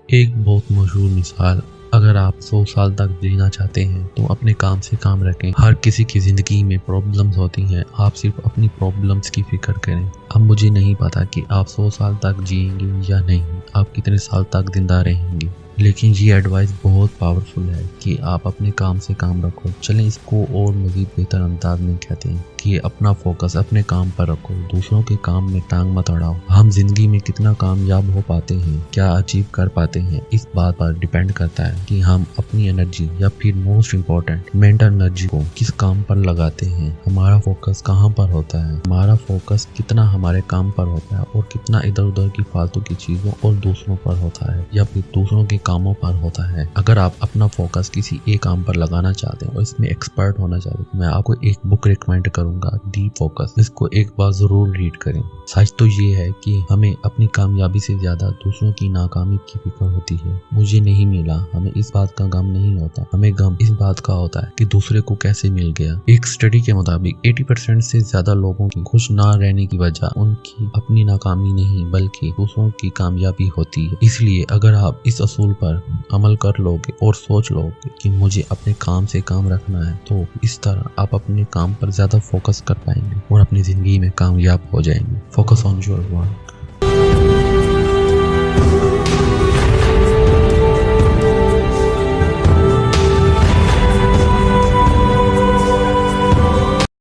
एक बहुत मशहूर मिसाल, अगर आप 100 साल तक जीना चाहते हैं तो अपने काम से काम रखें। हर किसी की ज़िंदगी में प्रॉब्लम्स होती हैं, आप सिर्फ अपनी प्रॉब्लम्स की फिक्र करें। अब मुझे नहीं पता कि आप 100 साल तक जिएंगे या नहीं, आप कितने साल तक जिंदा रहेंगे, लेकिन ये एडवाइस बहुत पावरफुल है कि आप अपने काम से काम रखो। चलें इसको और मज़ीद बेहतर अंदाज में कहते हैं कि अपना फोकस अपने काम पर रखो, दूसरों के काम में टांग मत अड़ाओ। हम जिंदगी में कितना कामयाब हो पाते हैं, क्या अचीव कर पाते हैं, इस बात पर डिपेंड करता है कि हम अपनी एनर्जी या फिर मोस्ट इम्पोर्टेंट मेंटल एनर्जी को किस काम पर लगाते हैं। हमारा फोकस कहाँ पर होता है, हमारा फोकस कितना हमारे काम पर होता है और कितना इधर उधर की फालतू की चीज़ों और दूसरों पर होता है या फिर दूसरों के कामों पर होता है। अगर आप अपना फोकस किसी एक काम पर लगाना चाहते हैं और इसमें एक्सपर्ट होना चाहते हैं तो मैं आपको एक बुक रिकमेंड करूंगा, डीप फोकस। इसको एक बार जरूर रीड करें। सच तो ये है कि हमें अपनी कामयाबी से ज्यादा दूसरों की नाकामी की फिक्र होती है। मुझे नहीं मिला, हमें इस बात का गम नहीं होता, हमें गम इस बात का होता है कि दूसरे को कैसे मिल गया। एक स्टडी के मुताबिक 80% से ज्यादा लोगों की खुश ना रहने की वजह उनकी अपनी नाकामी नहीं बल्कि दूसरों की कामयाबी होती है। इसलिए अगर आप इस असूल पर अमल कर लोगे और सोच लोगे कि मुझे अपने काम से काम रखना है, तो इस तरह आप अपने काम पर ज्यादा फोकस कर पाएंगे और अपनी जिंदगी में कामयाब हो जाएंगे। Focus on your work.